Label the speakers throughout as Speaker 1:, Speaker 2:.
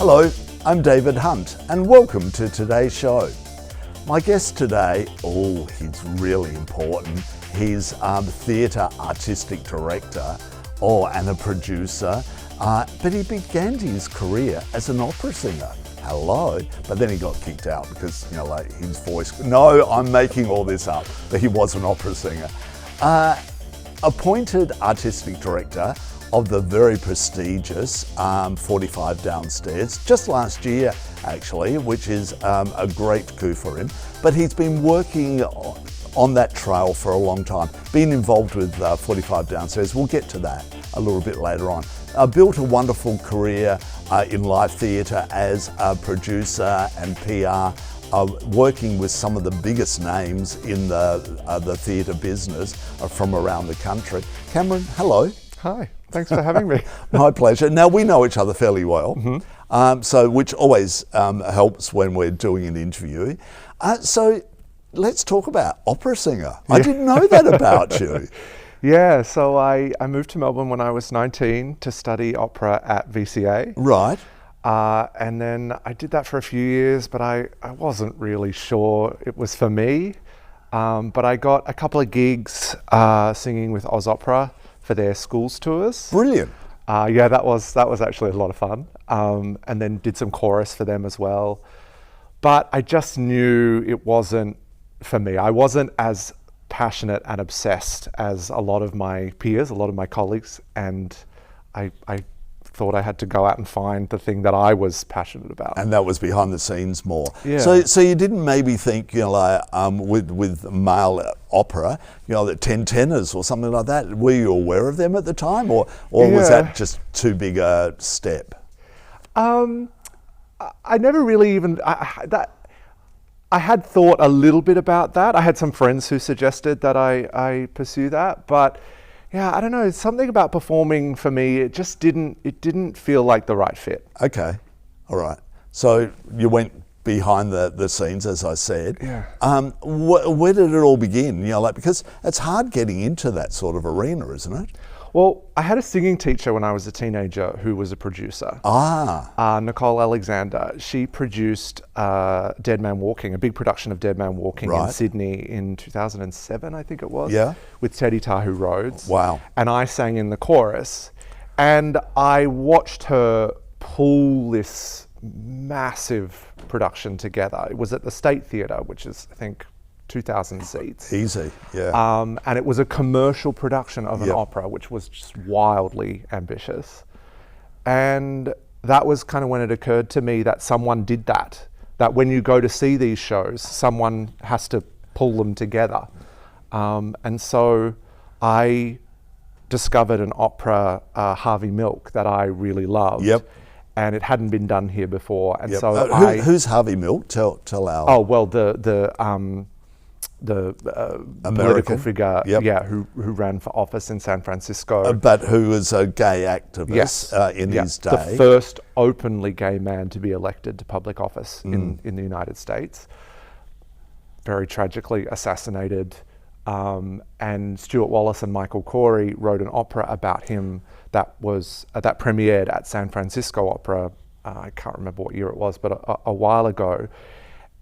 Speaker 1: Hello, I'm David Hunt and welcome to today's show. My guest today, he's really important. He's theatre artistic director and a producer, but he began his career as an opera singer. Hello, but then he got kicked out because, his voice, no, I'm making all this up, but he was an opera singer. Appointed artistic director of the very prestigious 45 Downstairs, just last year actually, which is a great coup for him. But he's been working on that trail for a long time, been involved with 45 Downstairs, we'll get to that a little bit later on. Built a wonderful career in live theatre as a producer and PR, working with some of the biggest names in the theatre business from around the country. Cameron, hello.
Speaker 2: Hi, thanks for having me.
Speaker 1: My pleasure. Now, we know each other fairly well, which always helps when we're doing an interview. So let's talk about opera singer. I didn't know that about you.
Speaker 2: Yeah, so I moved to Melbourne when I was 19 to study opera at VCA.
Speaker 1: Right.
Speaker 2: And then I did that for a few years, but I wasn't really sure it was for me. But I got a couple of gigs singing with Oz Opera for their schools tours.
Speaker 1: Brilliant.
Speaker 2: Yeah, that was actually a lot of fun. And then did some chorus for them as well. But I just knew it wasn't for me. I wasn't as passionate and obsessed as a lot of my peers, a lot of my colleagues, and I thought I had to go out and find the thing that I was passionate about.
Speaker 1: And that was behind the scenes more.
Speaker 2: Yeah.
Speaker 1: So you didn't maybe think, with male opera, the 10 tenors or something like that. Were you aware of them at the time, or was that just too big a step?
Speaker 2: I never really even I had thought a little bit about that. I had some friends who suggested that I pursue that, but yeah, I don't know. Something about performing for me, it didn't feel like the right fit.
Speaker 1: Okay, all right. So you went behind the scenes, as I said.
Speaker 2: Yeah.
Speaker 1: Where did it all begin? Because it's hard getting into that sort of arena, isn't it?
Speaker 2: Well, I had a singing teacher when I was a teenager who was a producer. Nicole Alexander. She produced Dead Man Walking, a big production of Dead Man Walking in Sydney in 2007, I think it was.
Speaker 1: Yeah.
Speaker 2: With Teddy Tahu Rhodes.
Speaker 1: Wow.
Speaker 2: And I sang in the chorus. And I watched her pull this massive production together. It was at the State Theatre, which is, I think, 2,000 seats.
Speaker 1: Easy, yeah.
Speaker 2: And it was a commercial production of an opera, which was just wildly ambitious. And that was kind of when it occurred to me that someone did that when you go to see these shows, someone has to pull them together. And so I discovered an opera, Harvey Milk, that I really loved.
Speaker 1: Yep.
Speaker 2: And it hadn't been done here before. And so
Speaker 1: who's Harvey Milk? Tell our...
Speaker 2: Oh, well, the political figure, who ran for office in San Francisco.
Speaker 1: But who was a gay activist in his day.
Speaker 2: The first openly gay man to be elected to public office in the United States. Very tragically assassinated. And Stuart Wallace and Michael Corey wrote an opera about him that premiered at San Francisco Opera. I can't remember what year it was, but a while ago.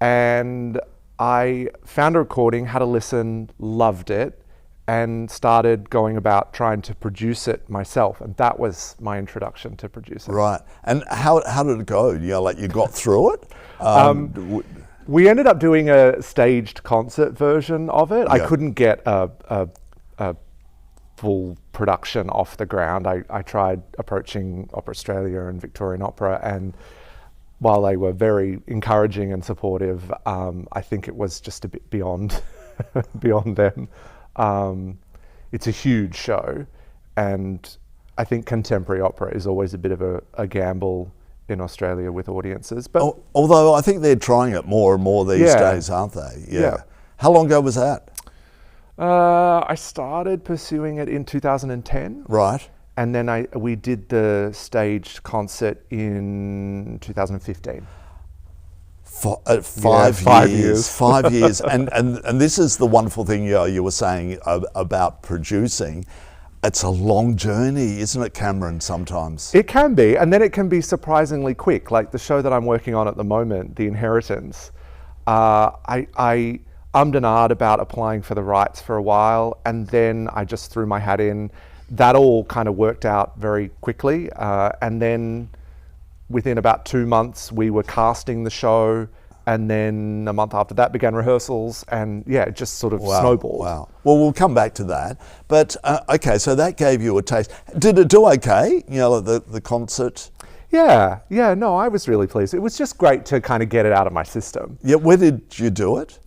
Speaker 2: And I found a recording, had a listen, loved it, and started going about trying to produce it myself. And that was my introduction to producing.
Speaker 1: Right. And how did it go? You got through it?
Speaker 2: We ended up doing a staged concert version of it. I couldn't get a full production off the ground. I tried approaching Opera Australia and Victorian Opera, and while they were very encouraging and supportive, I think it was just a bit beyond them. It's a huge show, and I think contemporary opera is always a bit of a gamble in Australia with audiences. But
Speaker 1: although I think they're trying it more and more these days, aren't they? Yeah. How long ago was that?
Speaker 2: I started pursuing it in 2010.
Speaker 1: Right.
Speaker 2: And then we did the staged concert in 2015.
Speaker 1: 5 years. 5 years. And this is the wonderful thing you were saying about producing. It's a long journey, isn't it, Cameron, sometimes?
Speaker 2: It can be, and then it can be surprisingly quick. Like the show that I'm working on at the moment, The Inheritance, I ummed and ahed about applying for the rights for a while, and then I just threw my hat in. That all kind of worked out very quickly, and then within about 2 months we were casting the show, and then a month after that began rehearsals, and yeah, it just sort of snowballed.
Speaker 1: Wow. Well, we'll come back to that. But okay, so that gave you a taste. Did it do okay? You know, the concert?
Speaker 2: Yeah, no, I was really pleased. It was just great to kind of get it out of my system.
Speaker 1: Yeah, where did you do it?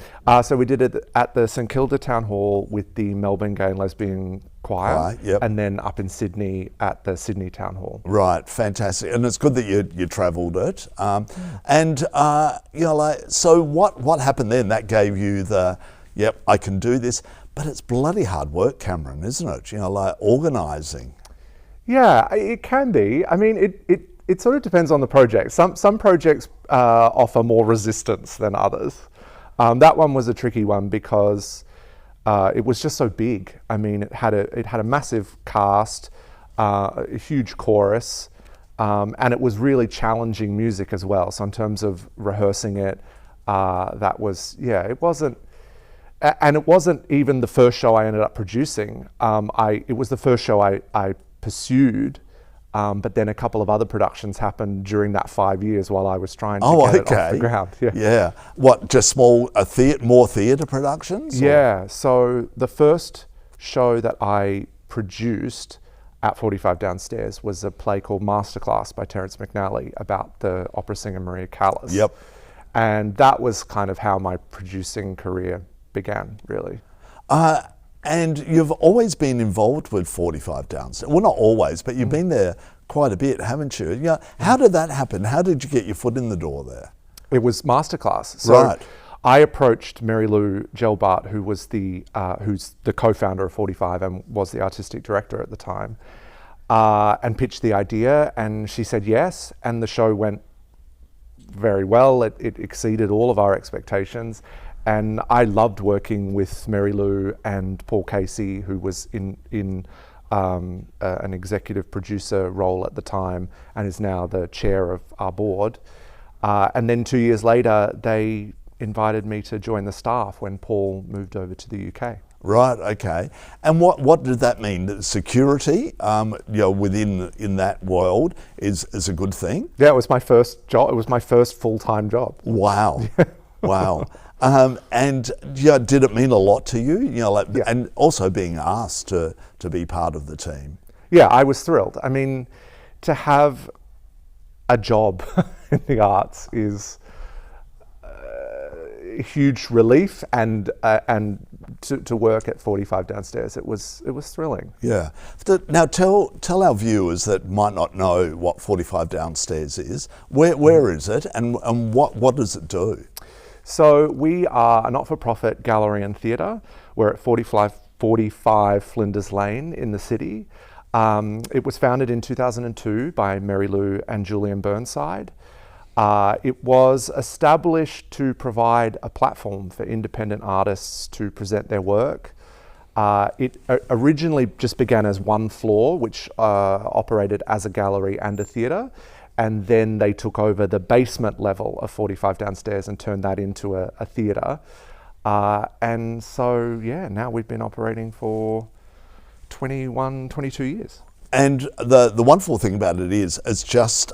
Speaker 2: So we did it at the St Kilda Town Hall with the Melbourne Gay and Lesbian Choir,
Speaker 1: yep.
Speaker 2: and then up in Sydney at the Sydney Town Hall.
Speaker 1: Right, fantastic, and it's good that you travelled it. You know, like, so what happened then? That gave you the, yep, I can do this. But it's bloody hard work, Cameron, isn't it? You know, like organising.
Speaker 2: Yeah, it can be. I mean, it sort of depends on the project. Some projects offer more resistance than others. That one was a tricky one because it was just so big. I mean, it had a massive cast, a huge chorus, and it was really challenging music as well. So in terms of rehearsing it, that was, yeah, it wasn't. And it wasn't even the first show I ended up producing. It was the first show I pursued. But then a couple of other productions happened during that 5 years while I was trying to get it off the ground.
Speaker 1: Yeah. What, just more theatre productions?
Speaker 2: Yeah, so the first show that I produced at 45 Downstairs was a play called Masterclass by Terence McNally about the opera singer Maria Callas.
Speaker 1: Yep.
Speaker 2: And that was kind of how my producing career began, really.
Speaker 1: And you've always been involved with 45 Downstairs. Well, not always, but you've been there quite a bit, haven't you? Yeah. How did that happen? How did you get your foot in the door there?
Speaker 2: It was Masterclass. So
Speaker 1: right.
Speaker 2: I approached Mary Lou Jelbart, who was who's the co-founder of 45 and was the artistic director at the time, and pitched the idea, and she said yes, and the show went very well. It exceeded all of our expectations. And I loved working with Mary Lou and Paul Casey, who was in an executive producer role at the time and is now the chair of our board. And then 2 years later, they invited me to join the staff when Paul moved over to the UK.
Speaker 1: Right, okay. And what did that mean? That security, you know, in that world is a good thing?
Speaker 2: Yeah, it was my first job. It was my first full-time job.
Speaker 1: Wow, wow. And yeah, did it mean a lot to you? You know, like,
Speaker 2: yeah.
Speaker 1: And also being asked to be part of the team.
Speaker 2: Yeah, I was thrilled. I mean, to have a job in the arts is a huge relief, and to work at 45 Downstairs, it was thrilling.
Speaker 1: Yeah. Now tell our viewers that might not know what 45 Downstairs is. Where is it, and what does it do?
Speaker 2: So we are a not-for-profit gallery and theatre. We're at 45 Flinders Lane in the city. It was founded in 2002 by Mary Lou and Julian Burnside. It was established to provide a platform for independent artists to present their work. It originally just began as one floor, which operated as a gallery and a theatre. And then they took over the basement level of 45 Downstairs and turned that into a theatre. And so, yeah, now we've been operating for 22 years.
Speaker 1: And the wonderful thing about it is it's just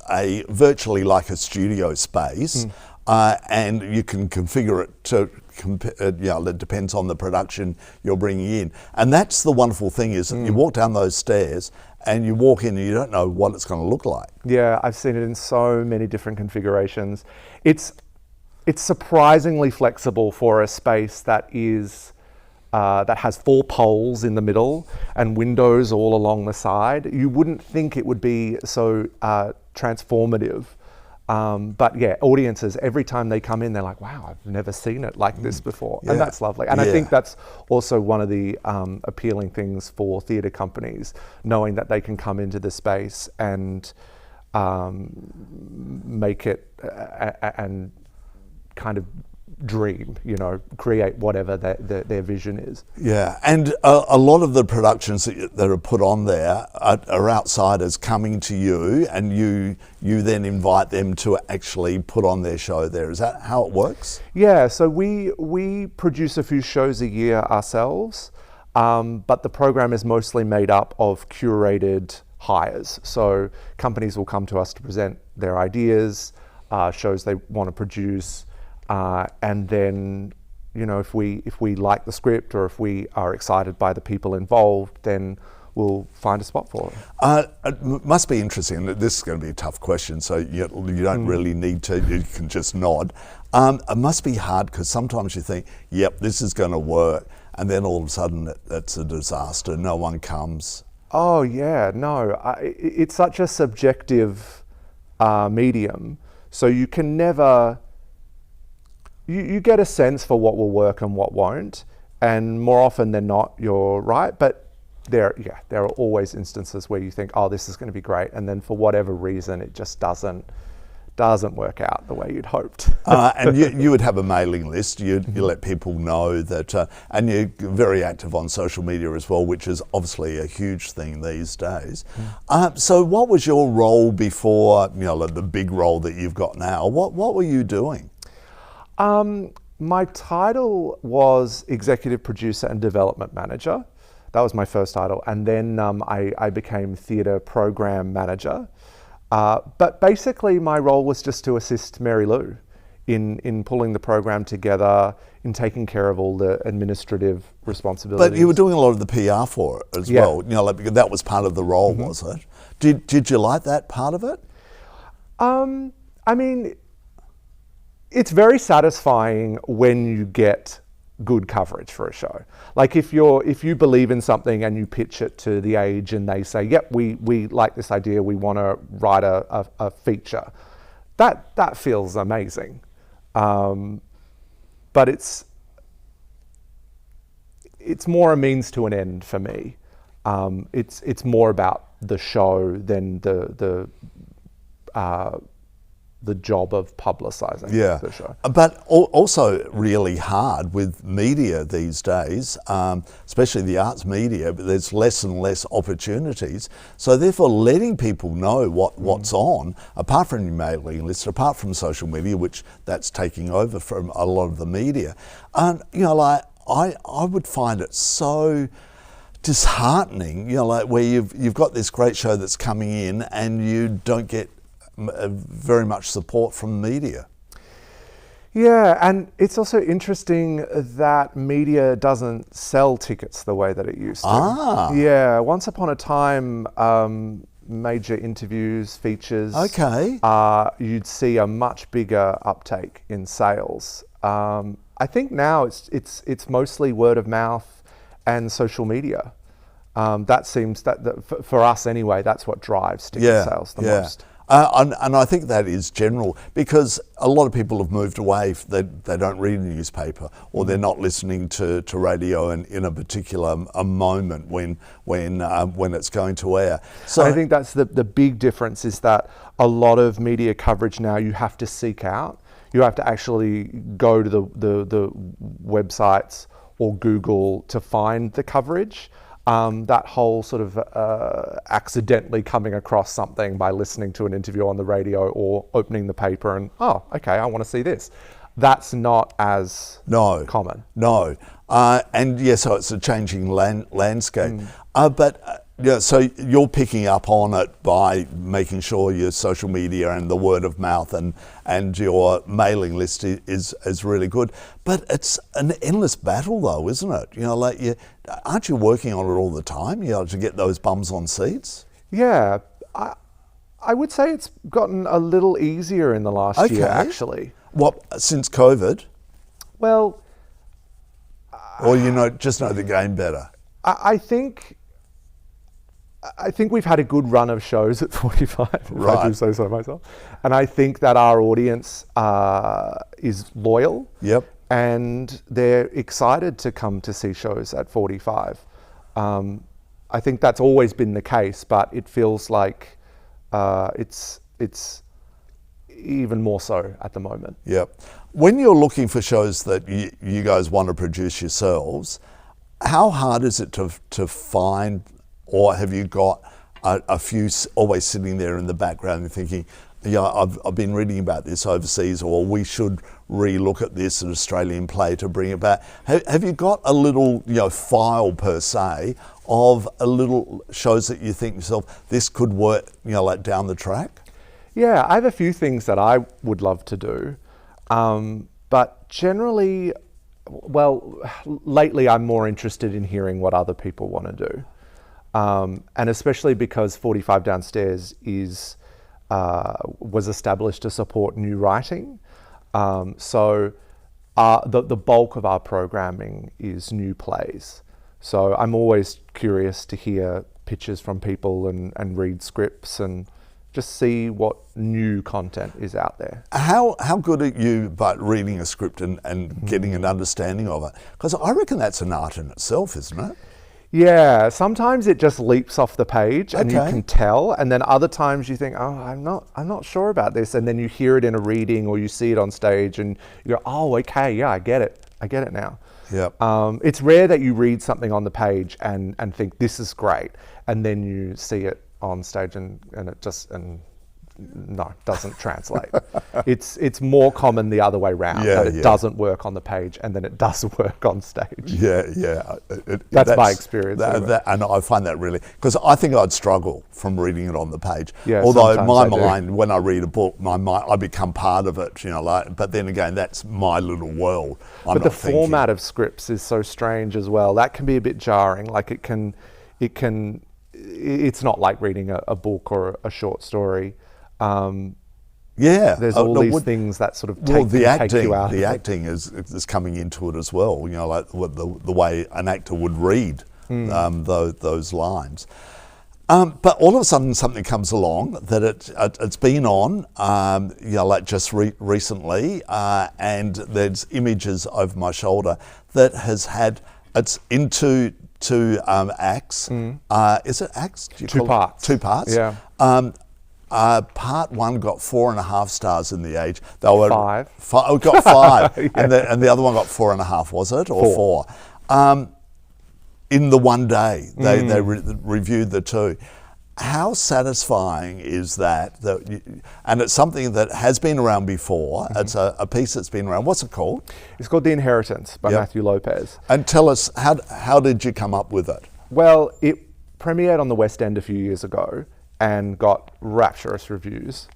Speaker 1: virtually like a studio space, and you can configure it to, it depends on the production you're bringing in. And that's the wonderful thing is that you walk down those stairs and you walk in and you don't know what it's going to look like.
Speaker 2: Yeah, I've seen it in so many different configurations. It's surprisingly flexible for a space that is that has 4 poles in the middle and windows all along the side. You wouldn't think it would be so transformative. But yeah, audiences, every time they come in, they're like, wow, I've never seen it like this before. Yeah. And that's lovely. And I think that's also one of the appealing things for theatre companies, knowing that they can come into the space and make it and kind of dream, create whatever their vision is.
Speaker 1: Yeah, and a lot of the productions that are put on there are outsiders coming to you, and you then invite them to actually put on their show there. Is that how it works?
Speaker 2: Yeah, so we produce a few shows a year ourselves, but the program is mostly made up of curated hires. So companies will come to us to present their ideas, shows they want to produce, and then, if we like the script or if we are excited by the people involved, then we'll find a spot for them.
Speaker 1: It must be interesting. This is going to be a tough question, so you don't really need to. You can just nod. It must be hard because sometimes you think, "Yep, this is going to work," and then all of a sudden it's a disaster. No one comes.
Speaker 2: Oh yeah, no. It's such a subjective medium, so you can never. You get a sense for what will work and what won't, and more often than not, you're right. But there are always instances where you think, oh, this is going to be great, and then for whatever reason, it just doesn't work out the way you'd hoped.
Speaker 1: And you would have a mailing list. You let people know that, and you're very active on social media as well, which is obviously a huge thing these days. So, what was your role before? Like the big role that you've got now. What were you doing?
Speaker 2: My title was Executive Producer and Development Manager. That was my first title. And then I became Theatre Program Manager. But basically my role was just to assist Mary Lou in pulling the program together, in taking care of all the administrative responsibilities.
Speaker 1: But you were doing a lot of the PR for it as well. Because that was part of the role, was it? Did you like that part of it?
Speaker 2: I mean, it's very satisfying when you get good coverage for a show. Like if you believe in something and you pitch it to The Age and they say, yep, we like this idea, we want to write a feature, that feels amazing. But it's more a means to an end for me. It's more about the show than the job of publicising the show.
Speaker 1: But also really hard with media these days, especially the arts media, but there's less and less opportunities. So therefore letting people know what's on, apart from your mailing list, apart from social media, which that's taking over from a lot of the media, like I would find it so disheartening, like where you've got this great show that's coming in and you don't get very much support from media.
Speaker 2: Yeah, and it's also interesting that media doesn't sell tickets the way that it used to. Yeah, once upon a time, major interviews, features, you'd see a much bigger uptake in sales. I think now it's mostly word of mouth and social media. That seems that for us anyway, that's what drives ticket sales the most.
Speaker 1: And I think that is general because a lot of people have moved away. They don't read a newspaper or they're not listening to radio in a particular moment when it's going to air. So
Speaker 2: I think that's the big difference is that a lot of media coverage now you have to seek out. You have to actually go to the websites or Google to find the coverage. That whole sort of accidentally coming across something by listening to an interview on the radio or opening the paper and, oh, okay, I want to see this. That's not as common.
Speaker 1: No. And so it's a changing landscape. So you're picking up on it by making sure your social media and the word of mouth and your mailing list is really good. But it's an endless battle though, isn't it? Aren't you working on it all the time? To get those bums on seats?
Speaker 2: Yeah, I would say it's gotten a little easier in the last year, actually.
Speaker 1: What, since COVID?
Speaker 2: Well...
Speaker 1: Or just know the game better?
Speaker 2: I think we've had a good run of shows at 45, if I do say so myself. And I think that our audience is loyal.
Speaker 1: Yep.
Speaker 2: And they're excited to come to see shows at 45. I think that's always been the case, but it feels like it's even more so at the moment.
Speaker 1: Yep. When you're looking for shows that you guys want to produce yourselves, how hard is it to find, or have you got a few always sitting there in the background and thinking, yeah, I've been reading about this overseas, or we should re-look at this, an Australian play, to bring it back? Have you got a little, file per se of a little shows that you think yourself, this could work, like down the track?
Speaker 2: Yeah, I have a few things that I would love to do, but generally, well, lately I'm more interested in hearing what other people want to do, and especially because 45 Downstairs was established to support new writing. So the bulk of our programming is new plays. So I'm always curious to hear pitches from people and read scripts and just see what new content is out there.
Speaker 1: How good are you but reading a script and getting an understanding of it? Because I reckon that's an art in itself, isn't it?
Speaker 2: Yeah, sometimes it just leaps off the page and you can tell, and then other times you think, oh, I'm not sure about this, and then you hear it in a reading or you see it on stage and you go, oh, okay, yeah, I get it now.
Speaker 1: Yep.
Speaker 2: It's rare that you read something on the page and think this is great, and then you see it on stage and it just doesn't translate. It's more common the other way around, that it doesn't work on the page and then it does work on stage.
Speaker 1: Yeah.
Speaker 2: That's my experience.
Speaker 1: And I find that really, because I think I'd struggle from reading it on the page.
Speaker 2: Yeah,
Speaker 1: although my mind, when I read a book, my mind, I become part of it, but then again, that's my little world.
Speaker 2: But the format of scripts is so strange as well. That can be a bit jarring. Like it's not like reading a book or a short story.
Speaker 1: There's
Speaker 2: all these things that sort of take you out.
Speaker 1: The acting is coming into it as well. Like the way an actor would read those lines. But all of a sudden, something comes along that it's been on, like just recently, and there's images over my shoulder that has had it's into two acts. Is it acts?
Speaker 2: Two parts.
Speaker 1: 2 parts.
Speaker 2: Yeah.
Speaker 1: Part 1 got 4.5 stars in the Age. They were
Speaker 2: 5.
Speaker 1: Got 5, yeah. and the other one got 4.5. Was it, or 4? In the one day they reviewed the 2. How satisfying is that? And it's something that has been around before. It's a piece that's been around. What's it called?
Speaker 2: It's called The Inheritance by Matthew Lopez.
Speaker 1: And tell us, how did you come up with it?
Speaker 2: Well, it premiered on the West End a few years ago and got rapturous reviews,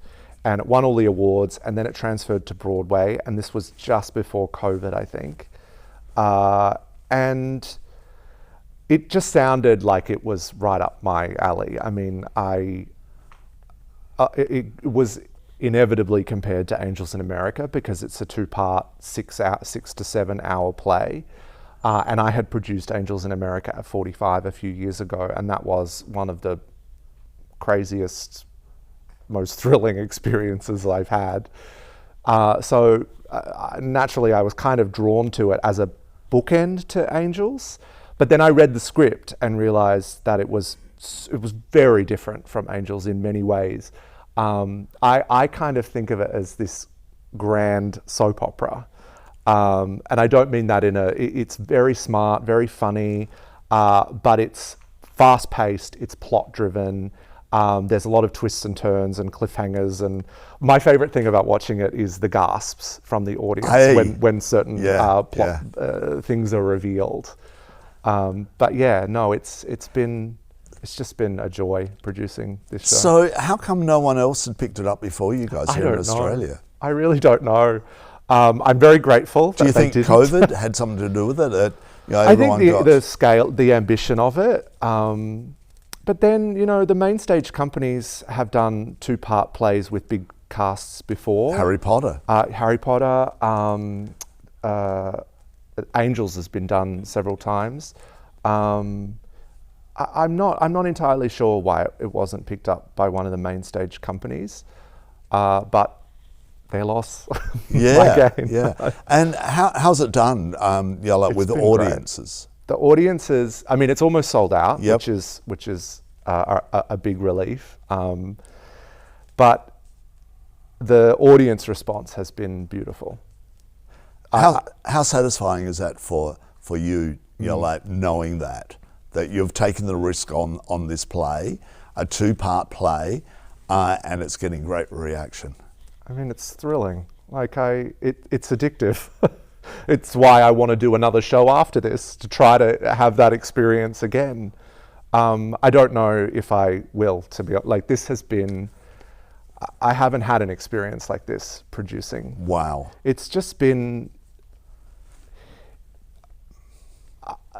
Speaker 2: and it won all the awards, and then it transferred to Broadway, and this was just before COVID, I think. And it just sounded like it was right up my alley. I mean, it was inevitably compared to Angels in America because it's a 2-part, 6 to 7 hour play. And I had produced Angels in America at 45 a few years ago, and that was one of the craziest, most thrilling experiences I've had. So naturally I was kind of drawn to it as a bookend to Angels, but then I read the script and realized that it was very different from Angels in many ways. I kind of think of it as this grand soap opera. And I don't mean that it's very smart, very funny, but it's fast-paced, it's plot-driven. There's a lot of twists and turns and cliffhangers, and my favorite thing about watching it is the gasps from the audience when certain plot things are revealed. But yeah, no, it's just been a joy producing this show.
Speaker 1: So how come no one else had picked it up before you guys here in Australia?
Speaker 2: I really don't know. I'm very grateful.
Speaker 1: Do you think COVID had something to do with it?
Speaker 2: I think the scale, the ambition of it. But then, the main stage companies have done 2-part plays with big casts before.
Speaker 1: Harry Potter.
Speaker 2: Angels has been done several times. I'm not entirely sure why it wasn't picked up by one of the main stage companies, but their loss.
Speaker 1: Yeah. And how's it done? With the audiences.
Speaker 2: Great. The audiences, I mean, it's almost sold out, which is a big relief. But the audience response has been beautiful.
Speaker 1: How satisfying is that for you? You know, like knowing that you've taken the risk on this play, a 2-part play, and it's getting great reaction.
Speaker 2: I mean, it's thrilling. Like it's addictive. It's why I want to do another show after this, to try to have that experience again. I don't know if I will, to be like, this has been, I haven't had an experience like this producing.
Speaker 1: Wow.
Speaker 2: It's just been,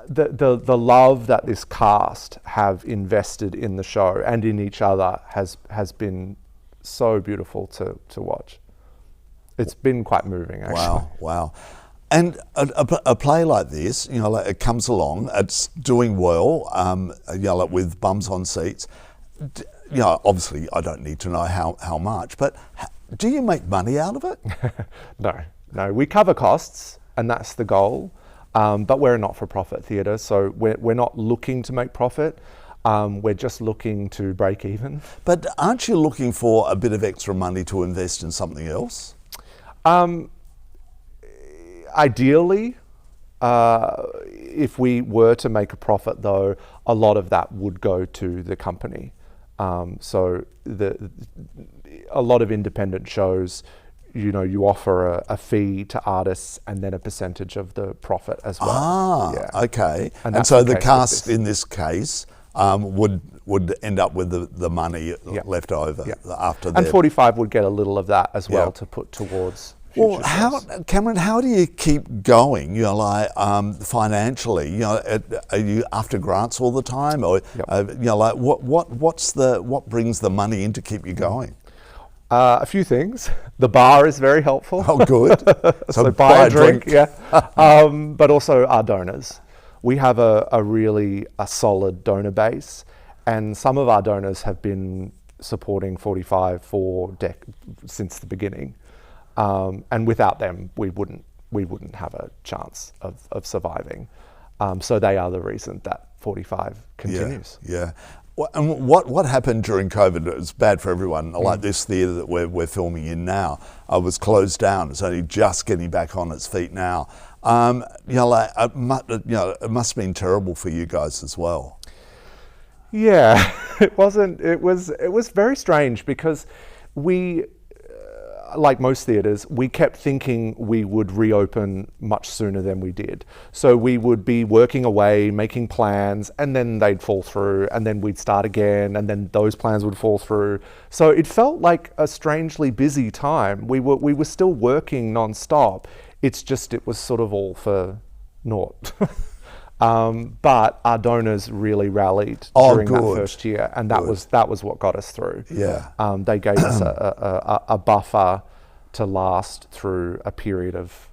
Speaker 2: the love that this cast have invested in the show and in each other has been so beautiful to watch. It's been quite moving, actually.
Speaker 1: Wow. And a play like this, you know, like it comes along, it's doing well, you know, like with bums on seats. You know, obviously I don't need to know how much, but do you make money out of it? No, we cover costs, and that's the goal. But we're a not-for-profit theatre, so we're not looking to make profit. We're just looking to break even. But aren't you looking for a bit of extra money to invest in something else?
Speaker 2: Ideally, if we were to make a profit, though, a lot of that would go to the company. So a lot of independent shows, you know, you offer a fee to artists and then a percentage of the profit as well.
Speaker 1: Okay. And so the cast in this case would end up with the money left over after that.
Speaker 2: And 45 would get a little of that as well to put towards.
Speaker 1: Well, Cameron, how do you keep going? You know, like financially, you know, are you after grants all the time, or you know, like what brings the money in to keep you going?
Speaker 2: A few things. The bar is very helpful.
Speaker 1: Oh, good.
Speaker 2: So buy a drink. But also our donors. We have a really solid donor base, and some of our donors have been supporting 45 since the beginning. And without them, we wouldn't have a chance of surviving. So they are the reason that 45 continues.
Speaker 1: Yeah. And what happened during COVID? It was bad for everyone. Like this theatre that we're filming in now, was closed down. It's only just getting back on its feet now. You know, like it must have been terrible for you guys as well.
Speaker 2: Yeah, it wasn't. It was very strange because we, like most theatres, we kept thinking we would reopen much sooner than we did. So we would be working away, making plans, and then they'd fall through, and then we'd start again, and then those plans would fall through. So it felt like a strangely busy time. We were still working non-stop. It's just, it was sort of all for naught. But our donors really rallied during that first year, and that was what got us through.
Speaker 1: Yeah.
Speaker 2: They gave us a buffer to last through a period of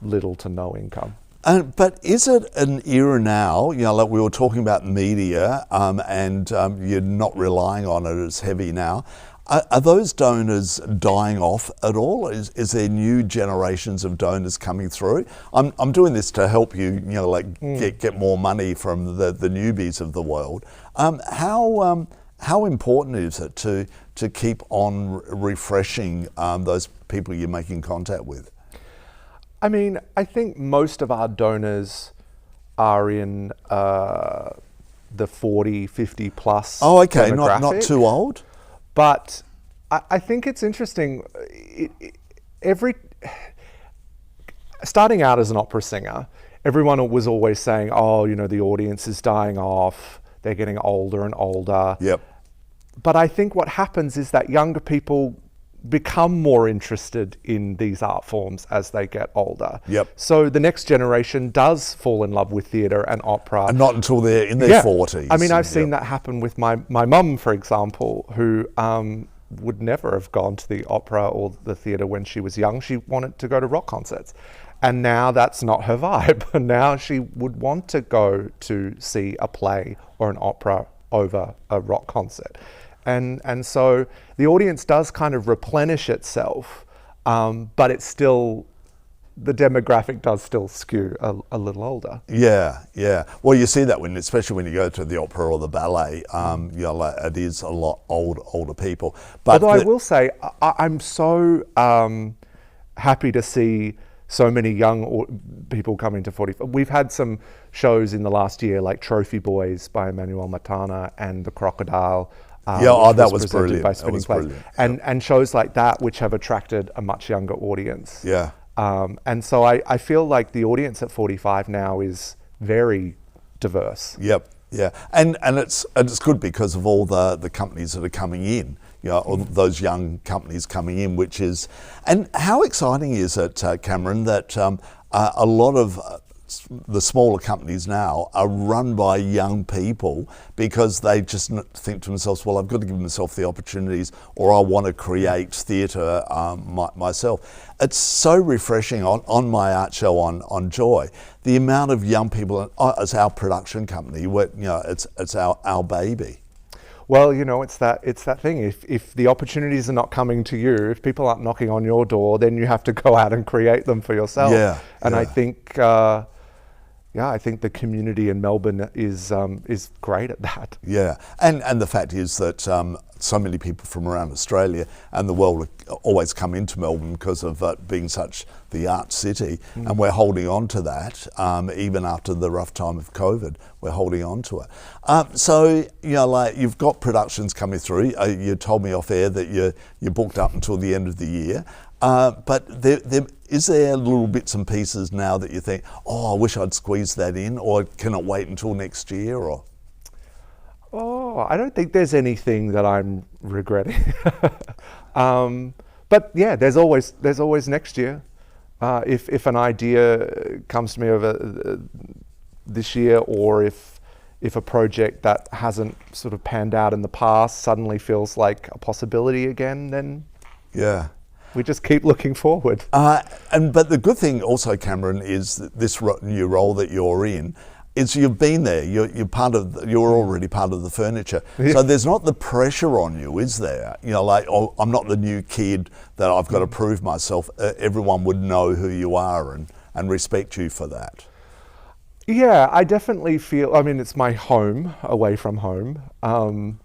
Speaker 2: little to no income.
Speaker 1: But is it an era now, you know, like we were talking about media, and you're not relying on it as heavy now. Are those donors dying off at all? Is there new generations of donors coming through? I'm doing this to help you, you know, like get more money from the newbies of the world. How important is it to keep on refreshing those people you're making contact with?
Speaker 2: I mean, I think most of our donors are in the 40, 50 plus. Oh, okay,
Speaker 1: not too old.
Speaker 2: But I think it's interesting. Starting out as an opera singer, everyone was always saying, "Oh, you know, the audience is dying off. They're getting older and older."
Speaker 1: Yep.
Speaker 2: But I think what happens is that younger people become more interested in these art forms as they get older.
Speaker 1: Yep.
Speaker 2: So the next generation does fall in love with theatre and opera.
Speaker 1: And not until they're in their 40s.
Speaker 2: I mean, I've seen that happen with my mum, for example, who would never have gone to the opera or the theatre when she was young. She wanted to go to rock concerts. And now that's not her vibe. Now she would want to go to see a play or an opera over a rock concert. And so the audience does kind of replenish itself, but it's still the demographic does still skew a little older.
Speaker 1: Yeah, yeah. Well, you see that especially when you go to the opera or the ballet, like it is a lot older people. But
Speaker 2: although I will say, I'm so happy to see so many young people coming to 45. We've had some shows in the last year, like Trophy Boys by Emmanuel Matana and The Crocodile.
Speaker 1: That was brilliant.
Speaker 2: By Spinning Place. And shows like that, which have attracted a much younger audience.
Speaker 1: Yeah.
Speaker 2: And so I feel like the audience at 45 now is very diverse.
Speaker 1: Yep. Yeah. And it's good because of all the companies that are coming in, all those young companies coming in, and how exciting is it, Cameron, that a lot of the smaller companies now are run by young people because they just think to themselves, well, I've got to give myself the opportunities, or I want to create theatre myself. It's so refreshing on my art show on Joy, the amount of young people as our production company, it's our baby.
Speaker 2: Well, it's that thing. If the opportunities are not coming to you, if people aren't knocking on your door, then you have to go out and create them for yourself.
Speaker 1: Yeah.
Speaker 2: And I think, I think the community in Melbourne is great at that.
Speaker 1: Yeah, and the fact is that so many people from around Australia and the world always come into Melbourne because of being such the art city, and we're holding on to that even after the rough time of COVID. We're holding on to it. So like you've got productions coming through. You told me off air that you're booked up until the end of the year. But is there little bits and pieces now that you think, I wish I'd squeezed that in, or can it wait until next year? Or
Speaker 2: I don't think there's anything that I'm regretting. But yeah, there's always next year. If an idea comes to me over this year, or if a project that hasn't sort of panned out in the past suddenly feels like a possibility again, then
Speaker 1: yeah.
Speaker 2: We just keep looking forward.
Speaker 1: But the good thing also, Cameron, is that this new role that you're in, is you've been there. You're already part of the furniture. Yeah. So there's not the pressure on you, is there? Like, I'm not the new kid that I've got to prove myself. Everyone would know who you are and respect you for that.
Speaker 2: Yeah, I definitely feel. I mean, it's my home away from home,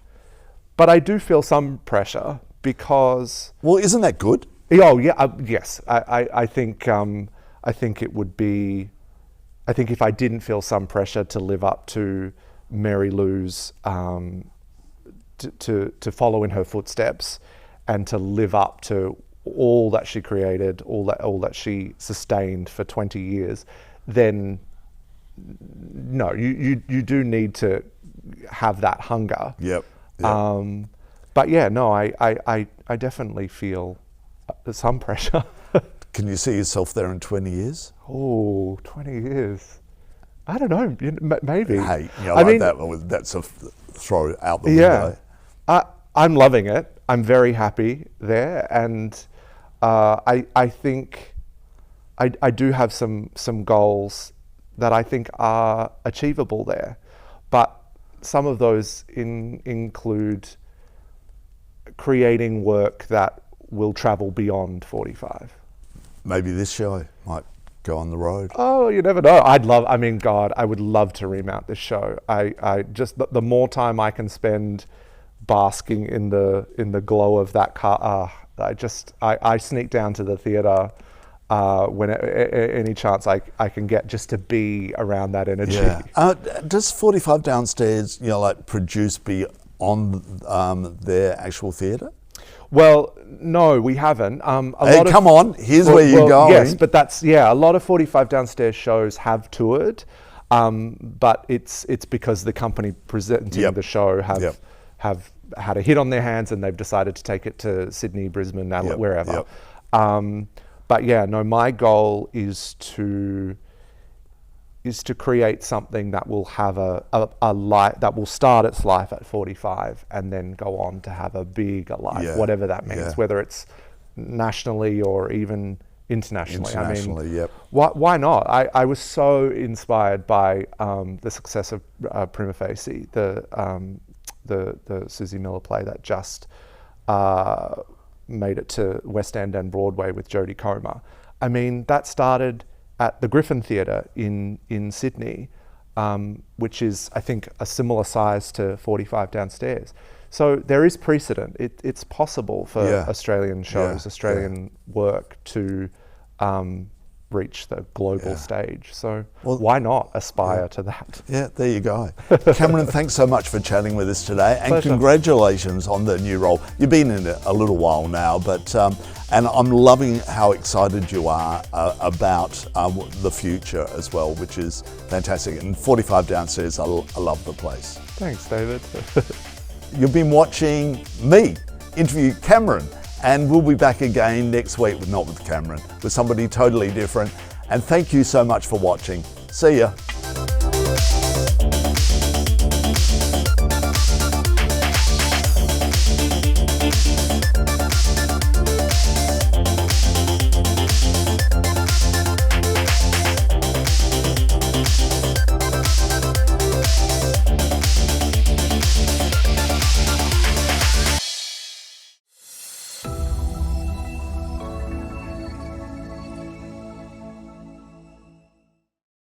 Speaker 2: but I do feel some pressure because.
Speaker 1: Well, isn't that good?
Speaker 2: Oh yeah, yes. I think it would be. I think if I didn't feel some pressure to live up to Mary Lou's, to follow in her footsteps, and to live up to all that she created, all that she sustained for 20 years, then no, you do need to have that hunger.
Speaker 1: Yep.
Speaker 2: But yeah, no, I definitely feel some pressure.
Speaker 1: Can you see yourself there in 20 years?
Speaker 2: Oh, 20 years. I don't know, maybe.
Speaker 1: Hey, I mean, that's a throw out the window.
Speaker 2: I'm loving it. I'm very happy there. And I think I do have some goals that I think are achievable there. But some of those include creating work that will travel beyond 45.
Speaker 1: Maybe this show might go on the road.
Speaker 2: Oh, you never know. I would love to remount this show. I just the more time I can spend basking in the glow of that car. I sneak down to the theatre when any chance I can get, just to be around that energy.
Speaker 1: Yeah. Does 45 Downstairs, produce beyond their actual theatre?
Speaker 2: Well, no, we haven't.
Speaker 1: Come on, here's where you're going.
Speaker 2: Yes, but a lot of 45 Downstairs shows have toured, but it's because the company presenting the show have had a hit on their hands, and they've decided to take it to Sydney, Brisbane, wherever. But yeah, no, my goal is to create something that will have a life, that will start its life at 45 and then go on to have a bigger life, whatever that means, whether it's nationally or even internationally. Why not? I was so inspired by the success of Prima Facie, the Susie Miller play that just made it to West End and Broadway with Jodie Comer. I mean, that started at the Griffin Theatre in Sydney, which is, I think, a similar size to 45 Downstairs. So there is precedent. It's possible for Australian shows, Australian work to reach the global stage. So why not aspire to that?
Speaker 1: Yeah, there you go. Cameron, thanks so much for chatting with us today, and
Speaker 2: Pleasure.
Speaker 1: congratulations on the new role. You've been in it a little while now, but and I'm loving how excited you are about the future as well, which is fantastic. And 45 Downstairs, I love the place.
Speaker 2: Thanks, David.
Speaker 1: You've been watching me interview Cameron, and we'll be back again next week, but not with Cameron, with somebody totally different. And thank you so much for watching. See ya.